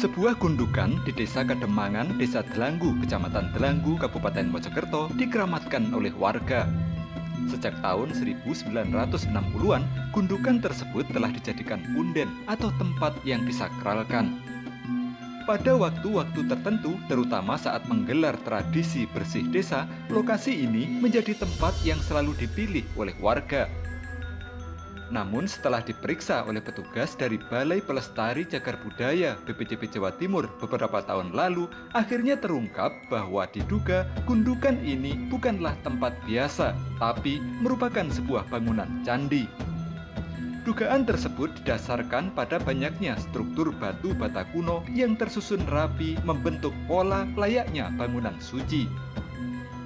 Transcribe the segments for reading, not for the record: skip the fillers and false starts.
Sebuah gundukan di Desa Kademangan, Desa Delanggu, Kecamatan Delanggu, Kabupaten Mojokerto dikeramatkan oleh warga. Sejak tahun 1960-an, gundukan tersebut telah dijadikan punden atau tempat yang disakralkan. Pada waktu-waktu tertentu, terutama saat menggelar tradisi bersih desa, lokasi ini menjadi tempat yang selalu dipilih oleh warga. Namun setelah diperiksa oleh petugas dari Balai Pelestari Cagar Budaya BPCB Jawa Timur beberapa tahun lalu, akhirnya terungkap bahwa diduga gundukan ini bukanlah tempat biasa, tapi merupakan sebuah bangunan candi. Dugaan tersebut didasarkan pada banyaknya struktur batu bata kuno yang tersusun rapi membentuk pola layaknya bangunan suci.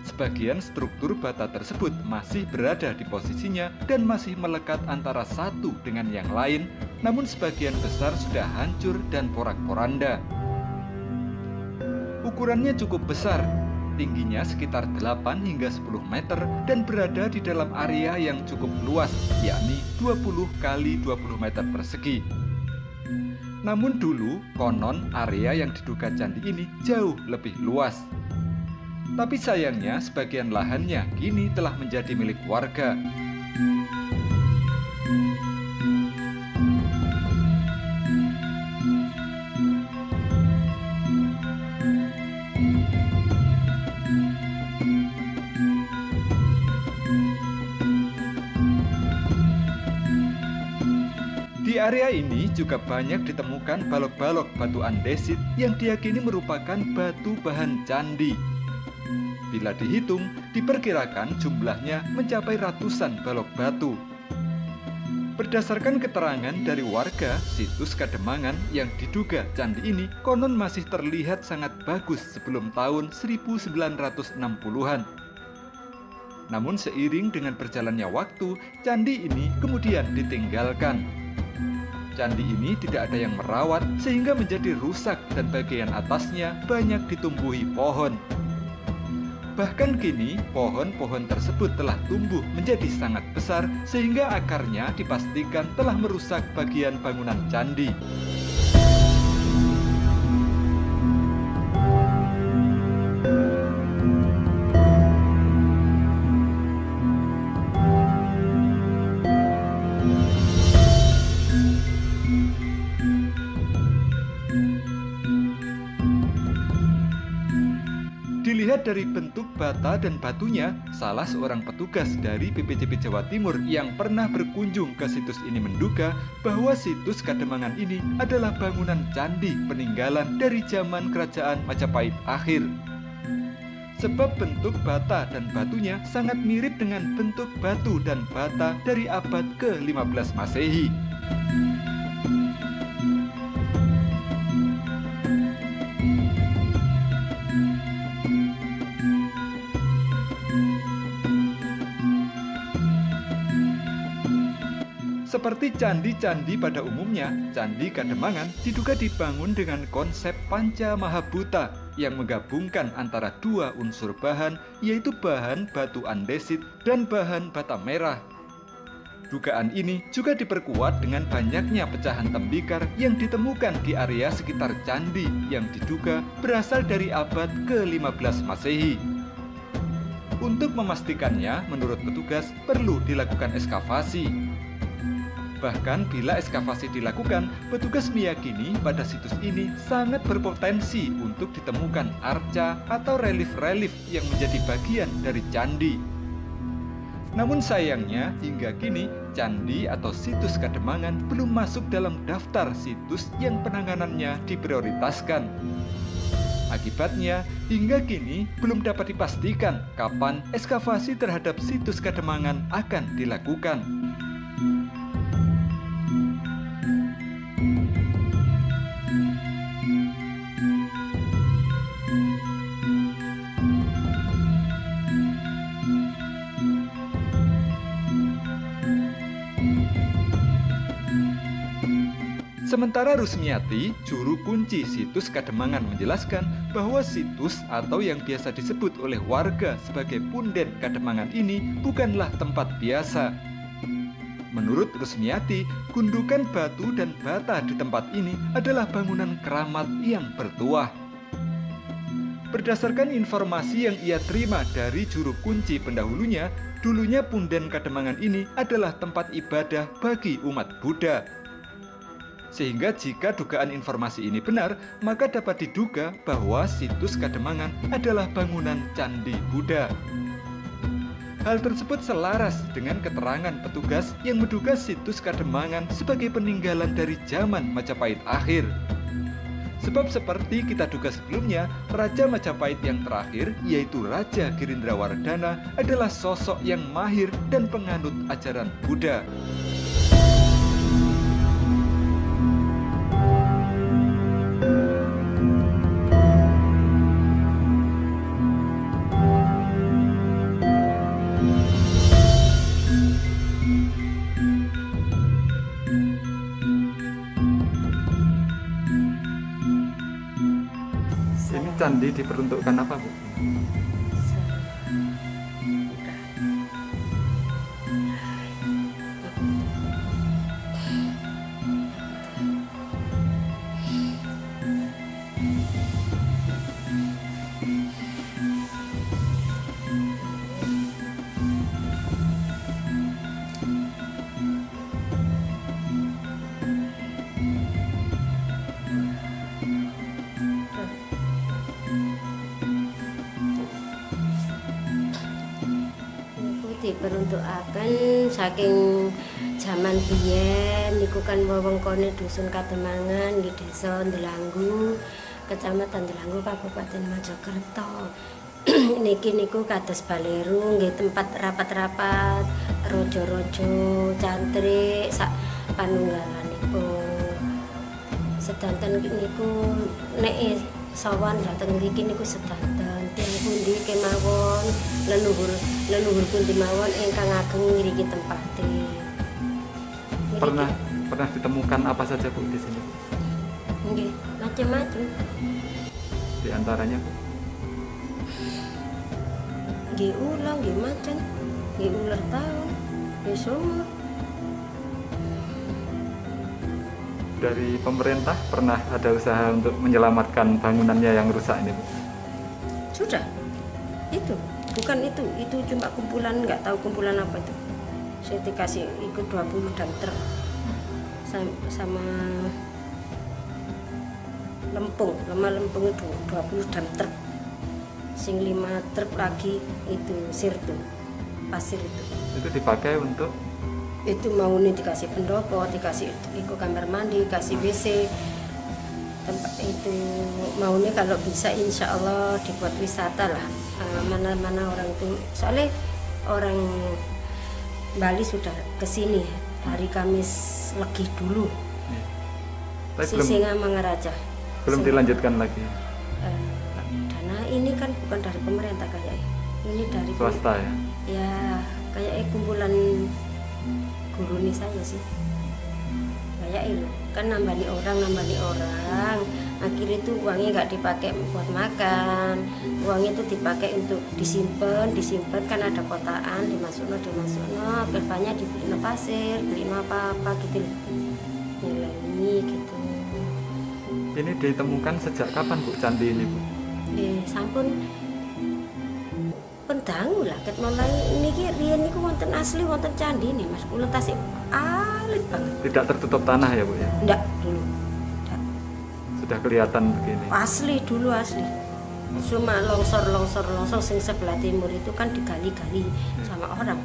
Sebagian struktur bata tersebut masih berada di posisinya dan masih melekat antara satu dengan yang lain, namun sebagian besar sudah hancur dan porak-poranda. Ukurannya cukup besar, tingginya sekitar 8 hingga 10 meter dan berada di dalam area yang cukup luas, yakni 20 kali 20 meter persegi. Namun dulu, konon area yang diduga candi ini jauh lebih luas. Tapi sayangnya sebagian lahannya kini telah menjadi milik warga. Di area ini juga banyak ditemukan balok-balok batu andesit yang diyakini merupakan batu bahan candi. Bila dihitung, diperkirakan jumlahnya mencapai ratusan balok batu. Berdasarkan keterangan dari warga, situs Kademangan yang diduga candi ini konon masih terlihat sangat bagus sebelum tahun 1960-an. Namun seiring dengan berjalannya waktu, candi ini kemudian ditinggalkan. Candi ini tidak ada yang merawat sehingga menjadi rusak dan bagian atasnya banyak ditumbuhi pohon. Bahkan kini, pohon-pohon tersebut telah tumbuh menjadi sangat besar sehingga akarnya dipastikan telah merusak bagian bangunan candi. Dilihat dari bentuk bata dan batunya, salah seorang petugas dari BPCB Jawa Timur yang pernah berkunjung ke situs ini menduga bahwa situs Kademangan ini adalah bangunan candi peninggalan dari zaman Kerajaan Majapahit akhir. Sebab bentuk bata dan batunya sangat mirip dengan bentuk batu dan bata dari abad ke-15 Masehi. Seperti candi-candi pada umumnya, Candi Kademangan diduga dibangun dengan konsep Panca Mahabhuta yang menggabungkan antara dua unsur bahan, yaitu bahan batu andesit dan bahan bata merah. Dugaan ini juga diperkuat dengan banyaknya pecahan tembikar yang ditemukan di area sekitar candi yang diduga berasal dari abad ke-15 Masehi. Untuk memastikannya, menurut petugas perlu dilakukan ekskavasi. Bahkan bila ekskavasi dilakukan, petugas meyakini pada situs ini sangat berpotensi untuk ditemukan arca atau relief-relief yang menjadi bagian dari candi. Namun sayangnya, hingga kini, candi atau situs Kademangan belum masuk dalam daftar situs yang penanganannya diprioritaskan. Akibatnya, hingga kini belum dapat dipastikan kapan ekskavasi terhadap situs Kademangan akan dilakukan. Sementara Rusmiati, juru kunci situs Kademangan menjelaskan bahwa situs atau yang biasa disebut oleh warga sebagai punden Kademangan ini bukanlah tempat biasa. Menurut Rusmiati, gundukan batu dan bata di tempat ini adalah bangunan keramat yang bertuah. Berdasarkan informasi yang ia terima dari juru kunci pendahulunya, dulunya Punden Kademangan ini adalah tempat ibadah bagi umat Buddha. Sehingga jika dugaan informasi ini benar, maka dapat diduga bahwa situs Kademangan adalah bangunan Candi Buddha. Hal tersebut selaras dengan keterangan petugas yang menduga situs Kademangan sebagai peninggalan dari zaman Majapahit akhir. Sebab seperti kita duga sebelumnya, Raja Majapahit yang terakhir, yaitu Raja Girindrawardhana, adalah sosok yang mahir dan penganut ajaran Buddha. Ini candi diperuntukkan apa, Bu? Diperuntukaken saking zaman biyen niku kan wewengkone dusun Kademangan nggih desa Ndelanggu, Kecamatan Ndelanggu, Kabupaten Mojokerto. Niki niku kados baleru nggih tempat rapat-rapat rojo-rojo cantrik sak panunggalanipun. Sedanten niku nek sowan dhateng mriki niku sedanten tiyang pundi kemawon leluhur pundi mawon ingkang ageng ngriki tempate. Pernah ditemukan apa saja, Bu, di sini? Nggih, macam-macam. Di antaranya, Bu? Nggih ulang, nggih macan, nggih ular taun, nggih sumur. Dari pemerintah pernah ada usaha untuk menyelamatkan bangunannya yang rusak ini, Bu? Sudah. Bukan itu cuma kumpulan, nggak tahu kumpulan apa itu. Saya dikasih ikut 20 damter sama lempung itu 20 damter. Sing 5 truk lagi itu sirtu, pasir itu. Itu dipakai untuk? Itu mau nih dikasih pendopo, dikasih ikut kamar mandi, kasih WC. Tempat itu mau nih kalau bisa insya Allah dibuat wisata lah. Mana-mana orang itu, soalnya orang Bali sudah kesini hari Kamis Legi dulu. Singa Mangaraja. Belum dilanjutkan lagi. Dana ini kan bukan dari pemerintah kayaknya. Ini dari swasta ya. Ya kayaknya kumpulan guru nih saya sih. Kayak itu kan nambani orang. Akhirnya itu uangnya nggak dipakai buat makan, uangnya itu dipakai untuk disimpan kan ada kotaan dimasukno kedepannya dibeli pasir, beli apa gitu, nilai gitu. Ini ditemukan sejak kapan, Bu, candi ini, Bu? Sampun pendangu lah, ket mulai niki riyen niku wonten asli wonten candi nih Mas, kula tasik alit banget. Tidak tertutup tanah ya, Bu ya? Enggak dulu. Sudah kelihatan begini. Asli dulu asli. Cuma longsor sing sebelah timur itu kan digali-gali sama orang.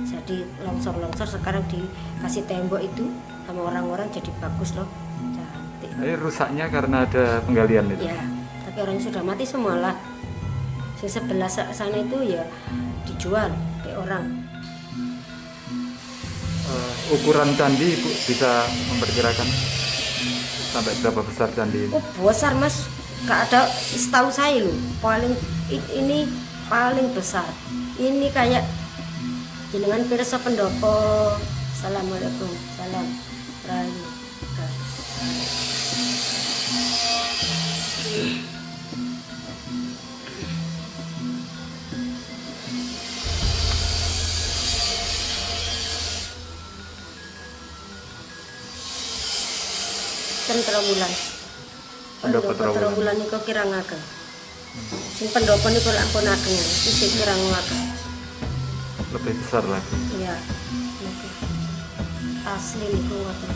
Jadi longsor sekarang dikasih tembok itu sama orang-orang jadi bagus loh. Cantik. Rusaknya karena ada penggalian itu. Ya, tapi orang sudah mati semua lah. Sing sebelah sana itu ya dijual ke orang. Ukuran candi, Bu, bisa memperkirakan sampai berapa besar candi ini? Oh besar Mas, gak ada, setahu saya loh ini paling besar. Ini kayak jenengan pirsa pendopo. Assalamualaikum, salam rayu. ten 3 bulan. Pendopo 3 bulan. Niku kirang ageng. Sing pendopo niku lak pun ageng, isih kirang ageng. Lebih besar lagi. Iya. Niku. Asli niku ngoten.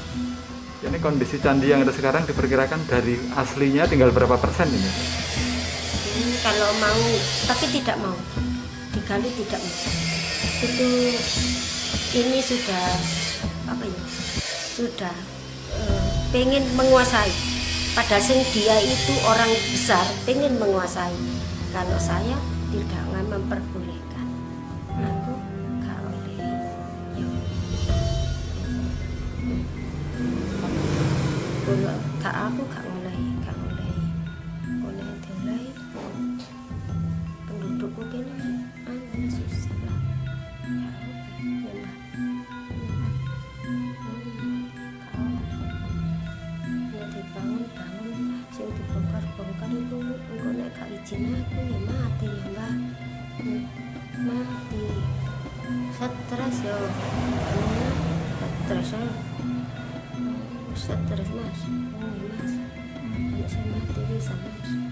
Ini kondisi candi yang ada sekarang diperkirakan dari aslinya tinggal berapa persen ini? Kalau mau, tapi tidak mau digali, tidak mau. Itu ini sudah apa ya? Sudah pengen menguasai. Padahal sing dia itu orang besar, pengen menguasai. Kalau saya tidak memperbolehkan, aku gak oleh. Ya. Kalau gak aku gak oleh. Oleh dilai. Pendudukku kene susah lah. Ya lah. Bangun sing dibongkar itu engko nek gak izin aku ya mati ya Mbak. Mati. Stres yo. Stres yo. Stres Mas. Oh, Mas. Nek saya mati bisa Mas.